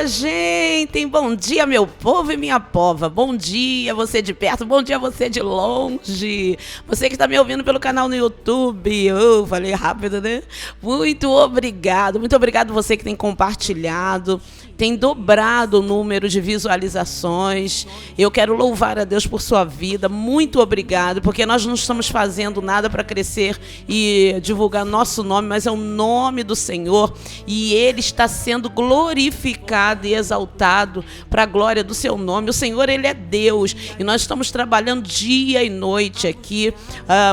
dia, gente! Bom dia, meu povo e minha pova. Bom dia, você de perto, bom dia, você de longe. Você que está me ouvindo pelo canal no YouTube. Falei rápido, né? Muito obrigado você que tem compartilhado. Tem dobrado o número de visualizações. Eu quero louvar a Deus por sua vida. Muito obrigado, porque nós não estamos fazendo nada para crescer e divulgar nosso nome, mas é o nome do Senhor. E Ele está sendo glorificado e exaltado para a glória do seu nome. O Senhor, Ele é Deus. E nós estamos trabalhando dia e noite aqui.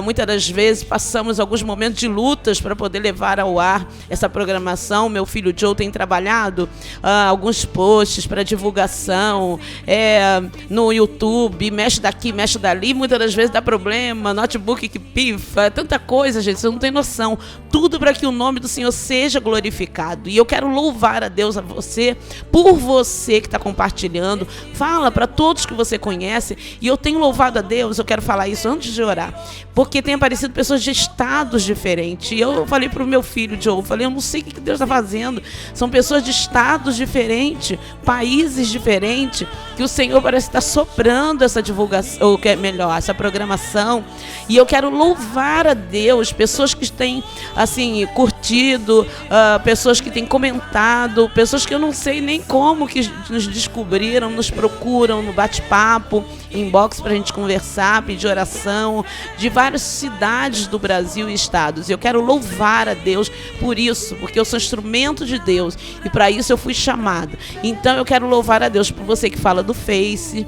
Muitas das vezes passamos alguns momentos de lutas para poder levar ao ar essa programação. Meu filho Joe tem trabalhado alguns posts para divulgação no YouTube, mexe daqui, mexe dali, muitas das vezes dá problema, notebook que pifa, tanta coisa, gente, você não tem noção. Tudo para que o nome do Senhor seja glorificado. E eu quero louvar a Deus, a você, por você que está compartilhando. Fala para todos que você conhece. E eu tenho louvado a Deus, eu quero falar isso antes de orar, porque tem aparecido pessoas de estados diferentes. E eu falei para o meu filho Joe, eu não sei o que Deus está fazendo. São pessoas de estados diferentes, países diferentes, que o Senhor parece estar soprando essa divulgação, ou que é melhor, essa programação. E eu quero louvar a Deus, pessoas que têm assim curtido, pessoas que têm comentado, pessoas que eu não sei nem como que nos descobriram, nos procuram no bate-papo, inbox para a gente conversar, pedir oração, de várias cidades do Brasil e estados. Eu quero louvar a Deus por isso, porque eu sou instrumento de Deus e para isso eu fui chamada. Então eu quero louvar a Deus por você que fala do Face.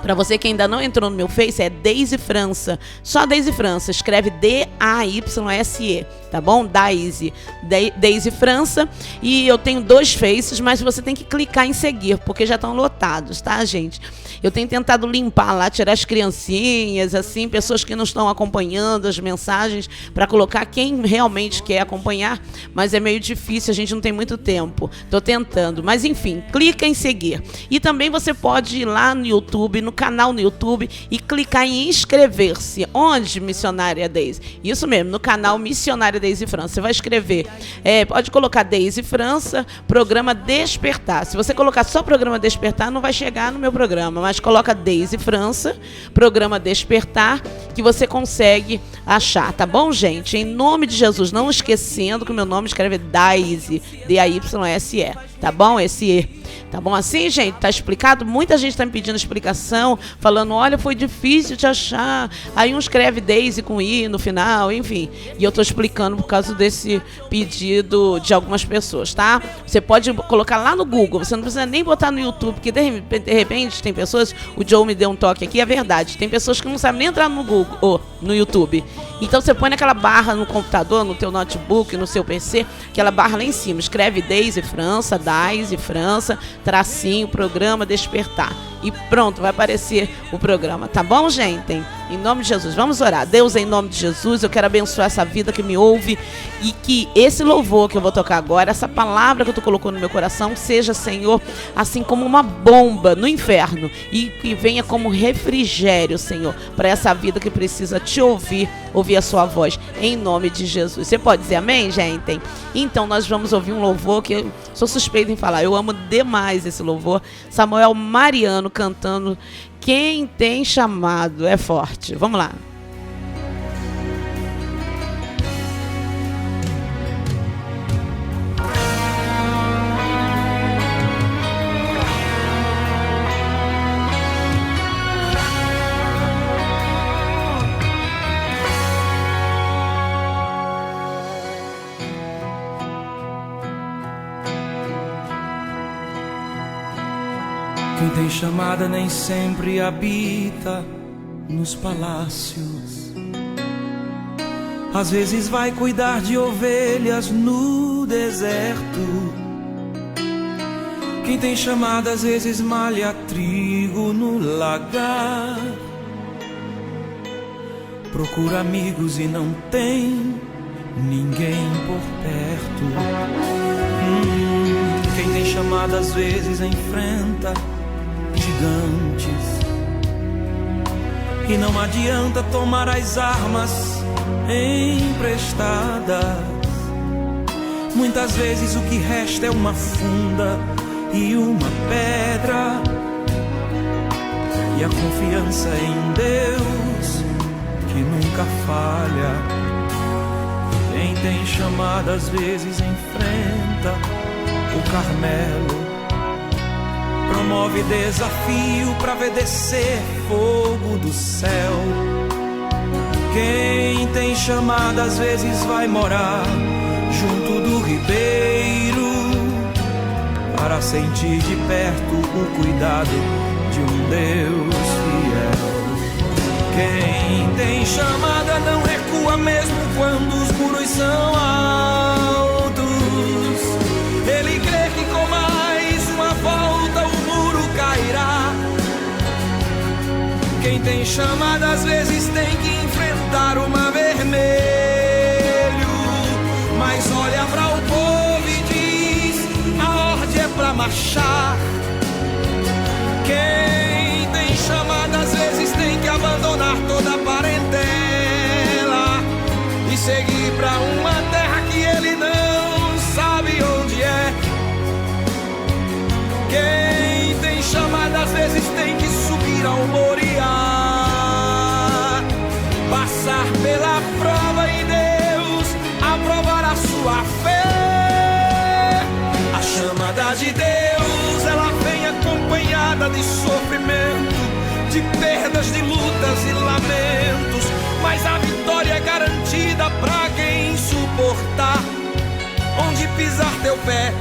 Para você que ainda não entrou no meu Face, é Daisy França. Só Daisy França. Escreve D-A-Y-S-E. Tá bom? Daisy França. E eu tenho 2 Faces, mas você tem que clicar em seguir, porque já estão lotados, tá, gente? Eu tenho tentado limpar lá, tirar as criancinhas, assim, pessoas que não estão acompanhando as mensagens, para colocar quem realmente quer acompanhar, mas é meio difícil, a gente não tem muito tempo. Tô tentando, mas enfim, clica em seguir. E também você pode ir lá no YouTube, no canal no YouTube, e clicar em inscrever-se. Onde, Missionária Daisy? Isso mesmo, no canal Missionária Daisy França. Você vai escrever, pode colocar Daisy França, programa Despertar. Se você colocar só programa Despertar, não vai chegar no meu programa, mas coloca Daisy França, programa Despertar, que você consegue achar, tá bom, gente? Em nome de Jesus, não esquecendo que o meu nome escreve Daisy, D-A-Y-S-E, tá bom? Esse E. Tá bom assim, gente? Tá explicado? Muita gente tá me pedindo explicação, falando, olha, foi difícil te achar. Aí um escreve Daisy com I no final, enfim. E eu tô explicando por causa desse pedido de algumas pessoas, tá? Você pode colocar lá no Google, você não precisa nem botar no YouTube, porque de repente tem pessoas, o Joe me deu um toque aqui, é verdade, tem pessoas que não sabem nem entrar no Google ou no YouTube. Então você põe naquela barra no computador, no teu notebook, no seu PC, aquela barra lá em cima, escreve Daisy França, tracinho, programa Despertar. E pronto, vai aparecer o programa, tá bom, gente? Em nome de Jesus, vamos orar. Deus, em nome de Jesus, eu quero abençoar essa vida que me ouve e que esse louvor que eu vou tocar agora, essa palavra que tu colocou no meu coração, seja, Senhor, assim como uma bomba no inferno e que venha como refrigério, Senhor, para essa vida que precisa te ouvir a sua voz, em nome de Jesus. Você pode dizer amém, gente? Então nós vamos ouvir um louvor que eu sou suspeita em falar, eu amo demais esse louvor. Samuel Mariano cantando Quem Tem Chamado é Forte. Vamos lá. Quem tem chamada nem sempre habita nos palácios. Às vezes vai cuidar de ovelhas no deserto. Quem tem chamada às vezes malha trigo no lagar. Procura amigos e não tem ninguém por perto. Quem tem chamada às vezes enfrenta gigantes e não adianta tomar as armas emprestadas. Muitas vezes o que resta é uma funda e uma pedra, e a confiança em Deus que nunca falha. Quem tem chamada às vezes enfrenta o Carmelo, promove desafio pra ver descer fogo do céu. Quem tem chamada às vezes vai morar junto do ribeiro para sentir de perto o cuidado de um Deus fiel. Quem tem chamada não recua mesmo quando os muros são altos. Ele crê que com mais uma volta o muro cairá. Quem tem chamada às vezes tem que enfrentar o mar vermelho, mas olha para o povo e diz: a ordem é pra marchar. Quem tem chamada às vezes tem que abandonar toda a parentela e seguir pra uma terra que ele não sabe onde é. Quem tem chamada às vezes tem que subir ao Moriá, passar pela prova e Deus aprovar a sua fé. A chamada de Deus, ela vem acompanhada de sofrimento, de perdas, de lutas e lamentos, mas a vitória é garantida pra quem suportar. Onde pisar teu pé,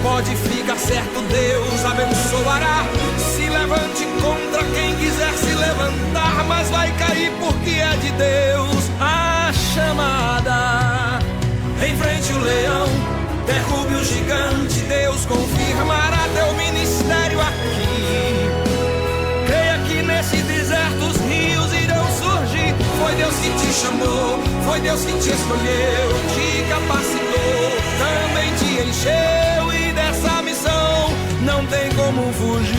pode ficar certo, Deus abençoará. Se levante contra quem quiser se levantar, mas vai cair porque é de Deus a chamada. Enfrente o leão, derrube o gigante, Deus confirmará teu ministério aqui. Creia que nesse deserto os rios irão surgir. Foi Deus que te chamou, foi Deus que te escolheu, te capacitou, também te encheu, e dessa missão não tem como fugir.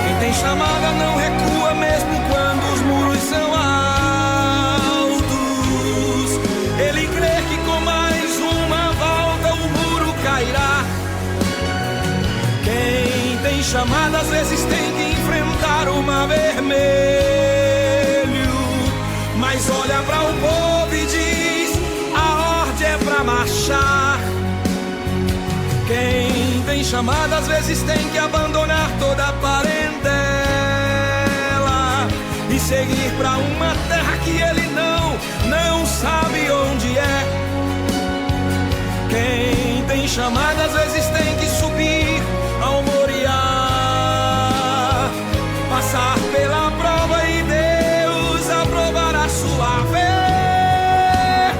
Quem tem chamada não recua mesmo quando os muros são altos. Ele crê que com mais uma volta o muro cairá. Quem tem chamada às vezes tem que enfrentar o mar vermelho, mas olha para o povo e diz: a ordem é pra marchar. Quem tem chamada às vezes tem que abandonar toda a parentela e seguir pra uma terra que ele não sabe onde é. Quem tem chamada às vezes tem que subir ao Moriá, passar pela prova e Deus aprovar a sua fé.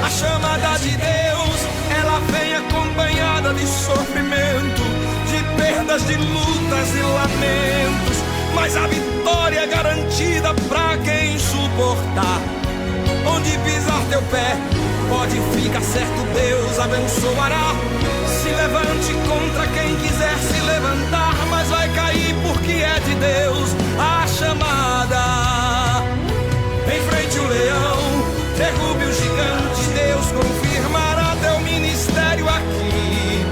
A chamada de Deus, ela vem acompanhada de sofrimento, de perdas, de lutas e lamentos, mas a vitória é garantida pra quem suportar. Onde pisar teu pé, pode ficar certo, Deus abençoará. Se levante contra quem quiser se levantar, mas vai cair porque é de Deus a chamada. Enfrente o leão, derrube o gigante, Deus confirmará teu ministério aqui.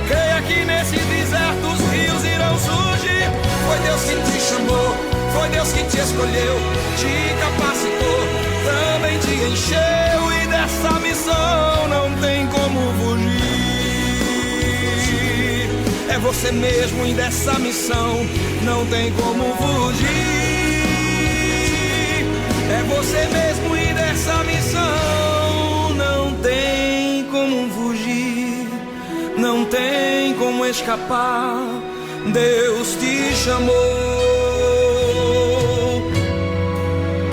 Creia que nesse deserto os rios irão surgir. Foi Deus que te chamou, foi Deus que te escolheu, te capacitou, também te encheu, e dessa missão não tem como fugir. É você mesmo, e dessa missão não tem como fugir. É você mesmo, e dessa missão não tem como fugir. Não tem como escapar, Deus te chamou.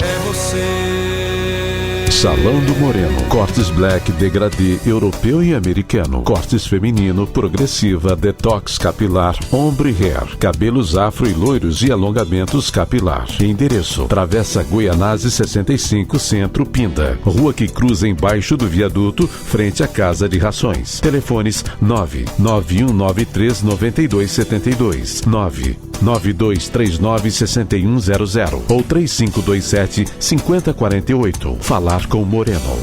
É você. Salão do Moreno. Cortes black, degradê, europeu e americano. Cortes feminino, progressiva, detox capilar, ombre hair. Cabelos afro e loiros e alongamentos capilar. Endereço: Travessa Goianazes 65, Centro, Pinda. Rua que cruza embaixo do viaduto, frente à Casa de Rações. Telefones 991939272, 992396100 ou 3527-5048. Falar com Moreno.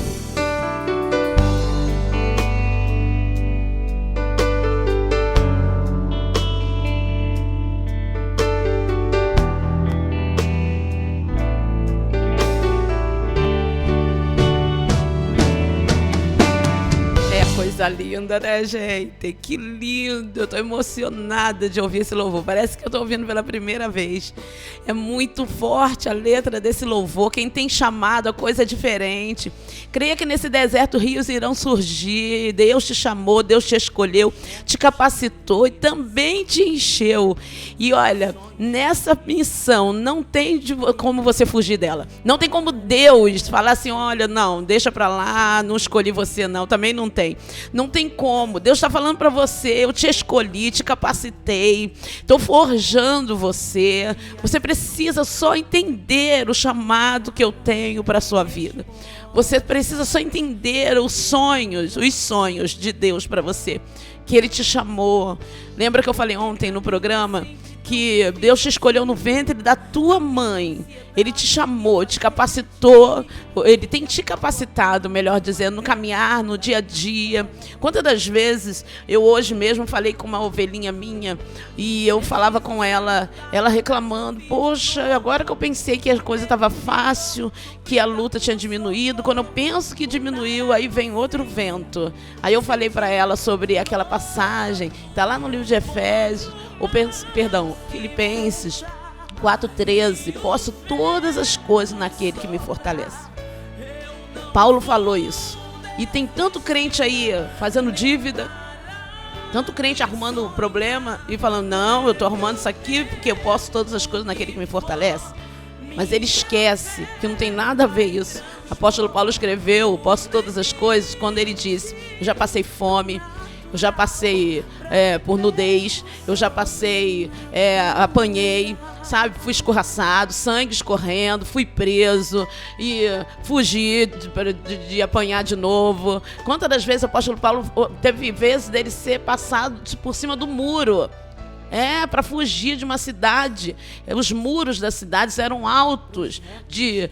Coisa linda, né, gente? Que lindo! Eu tô emocionada de ouvir esse louvor. Parece que eu tô ouvindo pela primeira vez. É muito forte a letra desse louvor. Quem tem chamado a coisa é diferente. Creia que nesse deserto rios irão surgir. Deus te chamou, Deus te escolheu, te capacitou e também te encheu. E olha, nessa missão não tem como você fugir dela. Não tem como Deus falar assim, olha, não, deixa pra lá, não escolhi você não. Também não tem. Não tem como. Deus está falando para você, eu te escolhi, te capacitei, estou forjando você. Você precisa só entender o chamado que eu tenho para a sua vida. Você precisa só entender os sonhos de Deus para você, que Ele te chamou. Lembra que eu falei ontem no programa que Deus te escolheu no ventre da tua mãe. Ele te chamou, te capacitou. Ele tem te capacitado, melhor dizendo, no caminhar, no dia a dia. Quantas das vezes eu hoje mesmo falei com uma ovelhinha minha e eu falava com ela, ela reclamando, poxa, agora que eu pensei que a coisa estava fácil, que a luta tinha diminuído, quando eu penso que diminuiu, aí vem outro vento. Aí eu falei para ela sobre aquela passagem, está lá no livro de Efésios, Filipenses 4,13, posso todas as coisas naquele que me fortalece. Paulo falou isso. E tem tanto crente aí fazendo dívida, tanto crente arrumando problema e falando, não, eu estou arrumando isso aqui porque eu posso todas as coisas naquele que me fortalece. Mas ele esquece que não tem nada a ver isso. O apóstolo Paulo escreveu, posso todas as coisas, quando ele disse, eu já passei fome, eu já passei por nudez, eu já passei, apanhei, sabe? Fui escorraçado, sangue escorrendo, fui preso e fugi de apanhar de novo. Quantas das vezes o apóstolo Paulo teve vezes dele ser passado por cima do muro? Para fugir de uma cidade. Os muros das cidades eram altos, de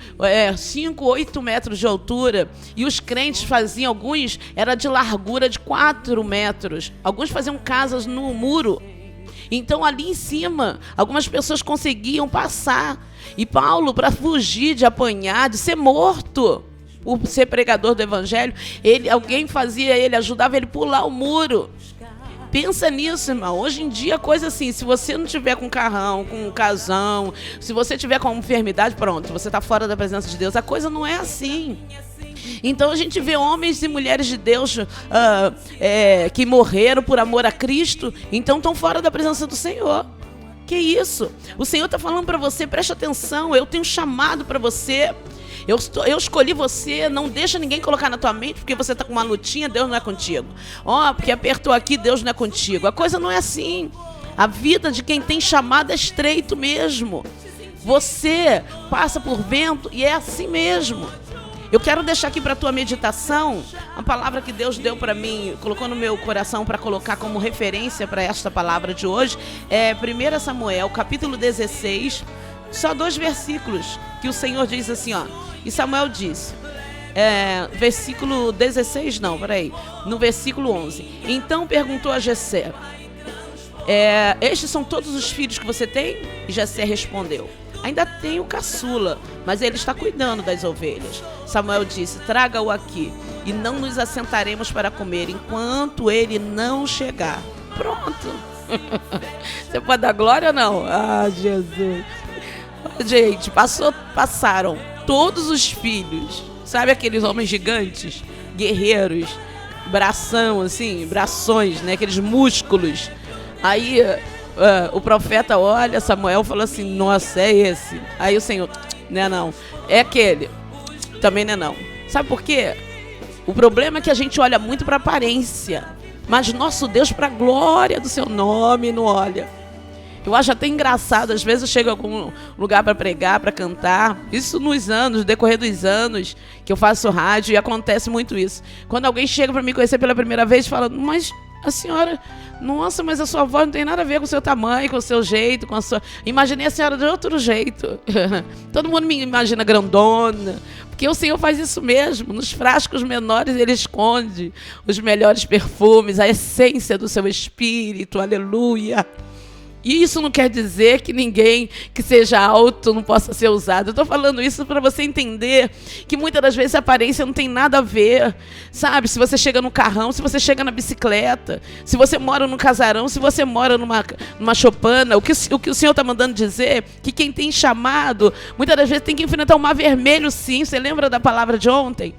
5, 8 metros de altura. E os crentes faziam, alguns era de largura de 4 metros. Alguns faziam casas no muro. Então, ali em cima, algumas pessoas conseguiam passar. E Paulo, para fugir de apanhar, de ser morto, por ser pregador do evangelho, alguém fazia ele, ajudava ele a pular o muro. Pensa nisso, irmão. Hoje em dia, coisa assim, se você não tiver com carrão, com casão, se você tiver com enfermidade, pronto, você está fora da presença de Deus. A coisa não é assim. Então a gente vê homens e mulheres de Deus que morreram por amor a Cristo, então estão fora da presença do Senhor. Que isso? O Senhor está falando para você, preste atenção, eu tenho chamado para você. Eu escolhi você, não deixa ninguém colocar na tua mente, porque você está com uma lutinha, Deus não é contigo. Porque apertou aqui, Deus não é contigo. A coisa não é assim. A vida de quem tem chamado é estreito mesmo. Você passa por vento e é assim mesmo. Eu quero deixar aqui para a tua meditação uma palavra que Deus deu para mim, colocou no meu coração para colocar como referência para esta palavra de hoje. 1 Samuel, capítulo 16, só 2 versículos, que o Senhor diz assim, e Samuel disse, versículo 16, não, peraí, no versículo 11. Então perguntou a Jessé, estes são todos os filhos que você tem? E Jessé respondeu, ainda tenho caçula, mas ele está cuidando das ovelhas. Samuel disse, traga-o aqui, e não nos assentaremos para comer enquanto ele não chegar. Pronto. Você pode dar glória ou não? Ah, Jesus. Gente, passaram todos os filhos, sabe aqueles homens gigantes, guerreiros, brações, né? Aqueles músculos. Aí o profeta olha, Samuel fala assim, nossa, é esse. Aí o Senhor, não é não, é aquele, também não é não. Sabe por quê? O problema é que a gente olha muito para a aparência, mas nosso Deus, para a glória do seu nome, não olha. Eu acho até engraçado, às vezes eu chego a algum lugar para pregar, para cantar. Isso no decorrer dos anos que eu faço rádio, e acontece muito isso. Quando alguém chega para me conhecer pela primeira vez, fala, mas a senhora, nossa, mas a sua voz não tem nada a ver com o seu tamanho, com o seu jeito, com a sua... Imaginei a senhora de outro jeito. Todo mundo me imagina grandona, porque o Senhor faz isso mesmo. Nos frascos menores Ele esconde os melhores perfumes, a essência do seu espírito, aleluia. E isso não quer dizer que ninguém que seja alto não possa ser usado. Eu estou falando isso para você entender que muitas das vezes a aparência não tem nada a ver, sabe? Se você chega no carrão, se você chega na bicicleta, se você mora num casarão, se você mora numa choupana, o que o Senhor está mandando dizer que quem tem chamado, muitas das vezes tem que enfrentar um mar vermelho, sim. Você lembra da palavra de ontem?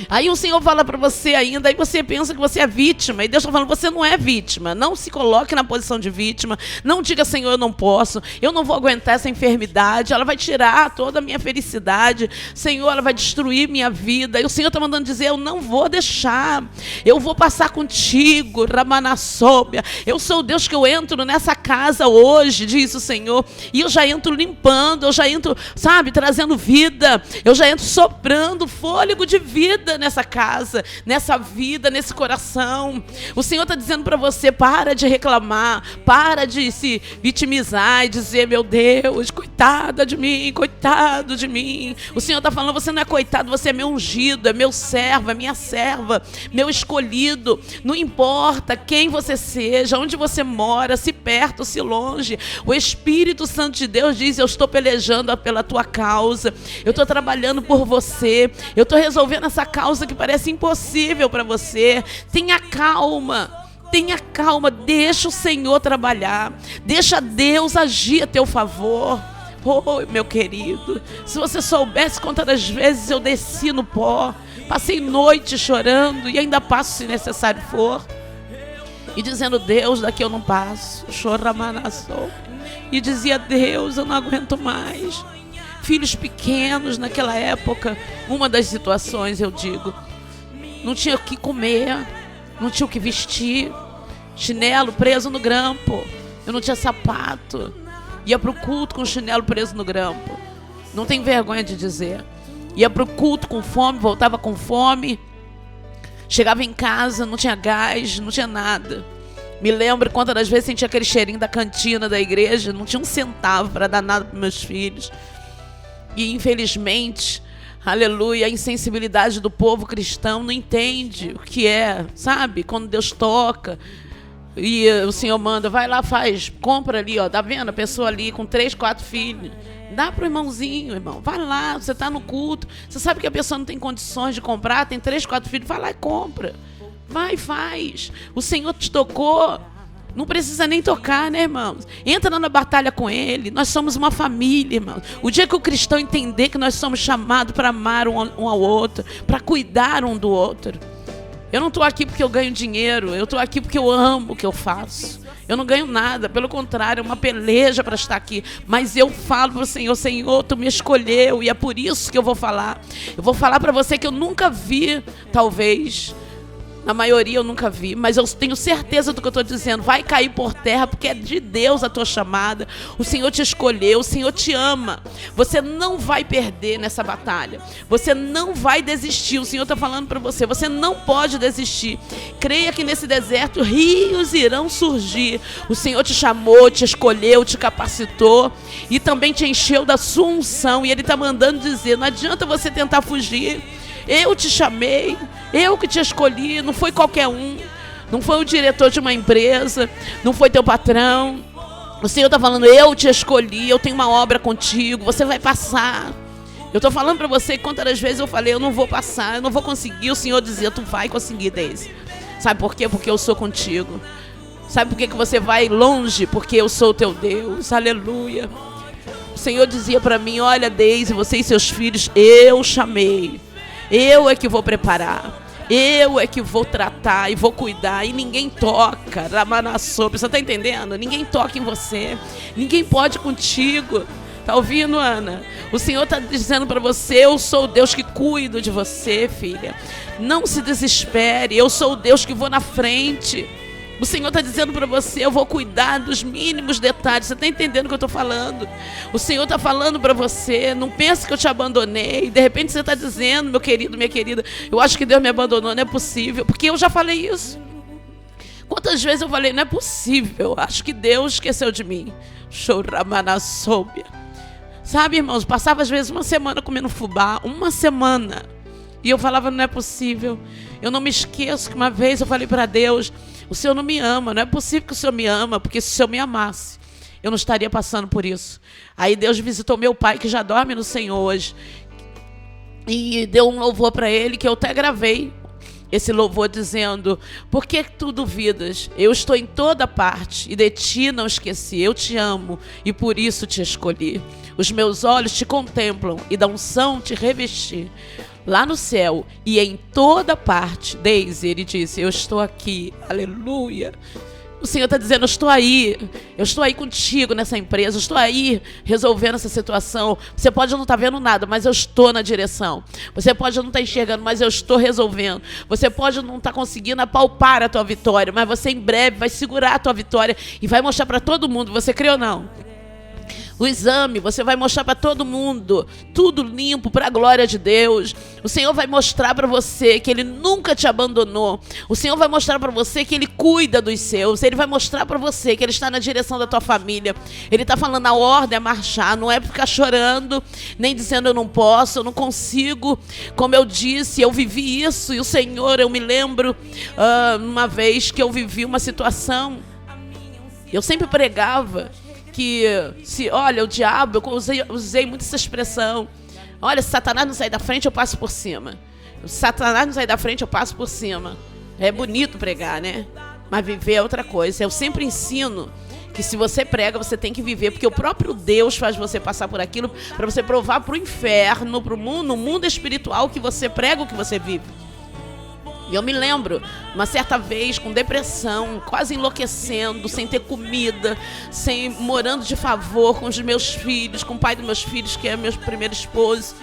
Aí o Senhor fala para você ainda, aí você pensa que você é vítima, e Deus está falando, você não é vítima, não se coloque na posição de vítima, não diga, Senhor, eu não posso, eu não vou aguentar essa enfermidade, ela vai tirar toda a minha felicidade, Senhor, ela vai destruir minha vida, e o Senhor está mandando dizer, eu não vou deixar, eu vou passar contigo, Ramanassóbia, eu sou o Deus que eu entro nessa casa hoje, diz o Senhor, e eu já entro limpando, eu já entro, sabe, trazendo vida, eu já entro soprando fôlego de vida nessa casa, nessa vida, nesse coração. O Senhor está dizendo para você, para de reclamar, para de se vitimizar e dizer, meu Deus, coitada de mim, coitado de mim. O Senhor está falando, você não é coitado, você é meu ungido, é meu servo, é minha serva, meu escolhido. Não importa quem você seja, onde você mora, se perto, se longe, o Espírito Santo de Deus diz, eu estou pelejando pela tua causa, eu estou trabalhando por você, eu estou resolvendo essa causa que parece impossível para você. Tenha calma, deixa o Senhor trabalhar, deixa Deus agir a teu favor. Oh, meu querido, se você soubesse quantas vezes eu desci no pó, passei noite chorando e ainda passo se necessário for, e dizendo, Deus, daqui eu não passo, choramanassou, e dizia, Deus, eu não aguento mais. Filhos pequenos naquela época, uma das situações, eu digo, não tinha o que comer, não tinha o que vestir, chinelo preso no grampo, eu não tinha sapato, ia para o culto com o chinelo preso no grampo, não tem vergonha de dizer, ia para o culto com fome, voltava com fome, chegava em casa, não tinha gás, não tinha nada. Me lembro quantas das vezes sentia aquele cheirinho da cantina da igreja, não tinha um centavo para dar nada para meus filhos. E infelizmente, aleluia, a insensibilidade do povo cristão não entende o que é, sabe? Quando Deus toca e o Senhor manda, vai lá, faz, compra ali, ó, tá vendo? A pessoa ali com 3, 4 filhos, dá pro irmãozinho, irmão, vai lá, você tá no culto, você sabe que a pessoa não tem condições de comprar, tem 3, 4 filhos, vai lá e compra, vai, faz, o Senhor te tocou. Não precisa nem tocar, né, irmãos? Entra na batalha com Ele. Nós somos uma família, irmãos. O dia que o cristão entender que nós somos chamados para amar um ao outro, para cuidar um do outro. Eu não estou aqui porque eu ganho dinheiro. Eu estou aqui porque eu amo o que eu faço. Eu não ganho nada, pelo contrário, é uma peleja para estar aqui. Mas eu falo para o Senhor, Senhor, Tu me escolheu e é por isso que eu vou falar. Eu vou falar para você que eu nunca vi, talvez... Na maioria eu nunca vi, mas eu tenho certeza do que eu estou dizendo. Vai cair por terra, porque é de Deus a tua chamada. O Senhor te escolheu, o Senhor te ama. Você não vai perder nessa batalha. Você não vai desistir. O Senhor está falando para você, você não pode desistir. Creia que nesse deserto rios irão surgir. O Senhor te chamou, te escolheu, te capacitou e também te encheu da sua unção. E Ele está mandando dizer, não adianta você tentar fugir. Eu te chamei, eu que te escolhi, não foi qualquer um, não foi o diretor de uma empresa, não foi teu patrão. O Senhor está falando, eu te escolhi, eu tenho uma obra contigo, você vai passar. Eu estou falando para você quantas das vezes eu falei, eu não vou passar, eu não vou conseguir. O Senhor dizia, tu vai conseguir, Deise. Sabe por quê? Porque eu sou contigo. Sabe por quê que você vai longe? Porque eu sou o teu Deus, aleluia. O Senhor dizia para mim, olha, Deise, você e seus filhos, eu chamei. Eu é que vou preparar, eu é que vou tratar e vou cuidar, e ninguém toca, Ramanassou, você está entendendo? Ninguém toca em você, ninguém pode contigo, Tá ouvindo, Ana? O Senhor está dizendo para você: eu sou o Deus que cuido de você, filha. Não se desespere, eu sou o Deus que vou na frente. O Senhor está dizendo para você: eu vou cuidar dos mínimos detalhes. Você está entendendo o que eu estou falando? O Senhor está falando para você: não pense que eu te abandonei. De repente você está dizendo: meu querido, minha querida, eu acho que Deus me abandonou. Não é possível, porque eu já falei isso. Quantas vezes eu falei: não é possível, acho que Deus esqueceu de mim. Choramanassôbia. Sabe, irmãos, passava às vezes uma semana comendo fubá, uma semana. E eu falava: não é possível. Eu não me esqueço que uma vez eu falei para Deus: o Senhor não me ama, não é possível que o Senhor me ama, porque se o Senhor me amasse, eu não estaria passando por isso. Aí Deus visitou meu pai, que já dorme no Senhor hoje, e deu um louvor para ele, que eu até gravei esse louvor dizendo: por que tu duvidas? Eu estou em toda parte e de ti não esqueci. Eu te amo e por isso te escolhi. Os meus olhos te contemplam e da unção te revesti. Lá no céu e em toda parte, Deise, ele disse: eu estou aqui, aleluia. O Senhor está dizendo: eu estou aí contigo nessa empresa, eu estou aí resolvendo essa situação. Você pode não estar vendo nada, mas eu estou na direção. Você pode não estar enxergando, mas eu estou resolvendo. Você pode não estar conseguindo apalpar a tua vitória, mas você em breve vai segurar a tua vitória e vai mostrar para todo mundo. Você crê ou não? O exame, você vai mostrar para todo mundo, tudo limpo para a glória de Deus. O Senhor vai mostrar para você que Ele nunca te abandonou. O Senhor vai mostrar para você que Ele cuida dos seus. Ele vai mostrar para você que Ele está na direção da tua família. Ele está falando: a ordem é marchar, não é ficar chorando, nem dizendo eu não posso, eu não consigo. Como eu disse, eu vivi isso, e o Senhor, eu me lembro uma vez que eu vivi uma situação. Eu sempre pregava que, olha, o diabo, eu usei muito essa expressão: olha, se Satanás não sair da frente, eu passo por cima. Se Satanás não sair da frente, eu passo por cima. É bonito pregar, né? Mas viver é outra coisa. Eu sempre ensino que se você prega, você tem que viver, porque o próprio Deus faz você passar por aquilo para você provar para o inferno, para o mundo, no mundo espiritual, que você prega o que você vive. E eu me lembro, uma certa vez, com depressão, quase enlouquecendo, sem ter comida, morando de favor com os meus filhos, com o pai dos meus filhos, que é meu primeiro esposo,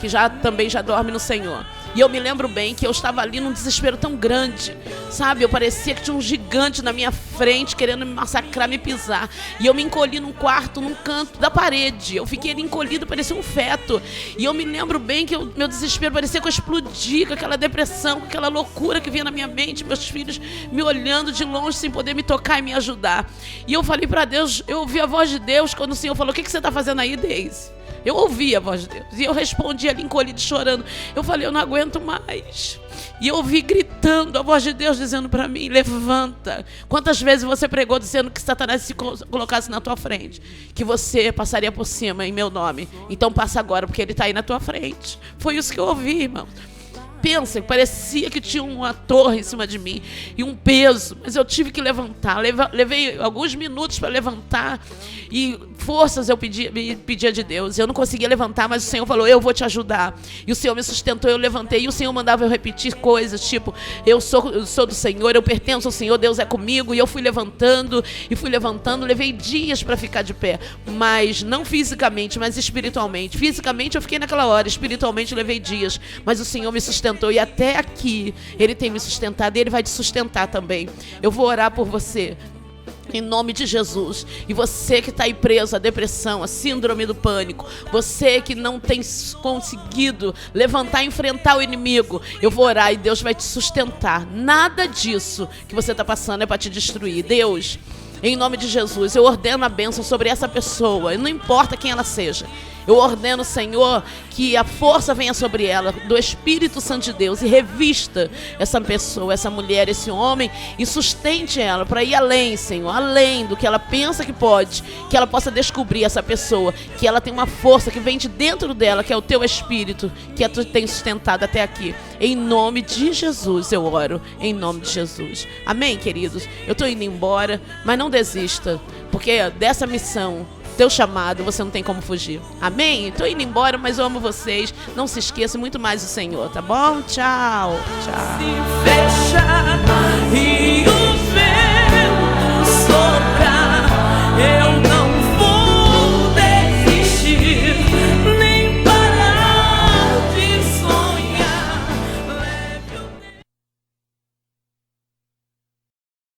que também já dorme no Senhor. E eu me lembro bem que eu estava ali num desespero tão grande, sabe? Eu parecia que tinha um gigante na minha frente querendo me massacrar, me pisar. E eu me encolhi num quarto, num canto da parede. Eu fiquei ali encolhido, parecia um feto. E eu me lembro bem que meu desespero parecia que eu explodia, com aquela depressão, com aquela loucura que vinha na minha mente. Meus filhos me olhando de longe sem poder me tocar e me ajudar. E eu falei para Deus, eu ouvi a voz de Deus quando o Senhor falou: o que você está fazendo aí, Deise? Eu ouvi a voz de Deus. E eu respondi ali encolhido, chorando. Eu falei: eu não aguento mais. E eu ouvi gritando a voz de Deus dizendo para mim: levanta. Quantas vezes você pregou dizendo que Satanás se colocasse na tua frente, que você passaria por cima em meu nome? Então passa agora, porque ele está aí na tua frente. Foi isso que eu ouvi, irmão. Pensa, parecia que tinha uma torre em cima de mim e um peso, mas eu tive que levantar. Levei alguns minutos para levantar e forças eu pedia de Deus. Eu não conseguia levantar, mas o Senhor falou: eu vou te ajudar. E o Senhor me sustentou, eu levantei. E o Senhor mandava eu repetir coisas tipo: eu sou do Senhor, eu pertenço ao Senhor, Deus é comigo. E eu fui levantando. Levei dias para ficar de pé, mas não fisicamente, mas espiritualmente. Fisicamente eu fiquei naquela hora, espiritualmente eu levei dias, mas o Senhor me sustentou. E até aqui Ele tem me sustentado, e Ele vai te sustentar também. Eu vou orar por você em nome de Jesus. E você que está aí preso à depressão, à síndrome do pânico, você que não tem conseguido levantar e enfrentar o inimigo, eu vou orar e Deus vai te sustentar. Nada disso que você está passando é para te destruir. Deus, em nome de Jesus, eu ordeno a bênção sobre essa pessoa, não importa quem ela seja. Eu ordeno, Senhor, que a força venha sobre ela, do Espírito Santo de Deus, e revista essa pessoa, essa mulher, esse homem, e sustente ela para ir além, Senhor, além do que ela pensa que pode, que ela possa descobrir essa pessoa, que ela tem uma força que vem de dentro dela, que é o teu Espírito, que tu tem sustentado até aqui. Em nome de Jesus eu oro, em nome de Jesus. Amém, queridos? Eu estou indo embora, mas não desista, porque dessa missão, teu chamado, você não tem como fugir. Amém? Estou indo embora, mas eu amo vocês. Não se esqueça, muito mais do Senhor, tá bom? Tchau. Tchau.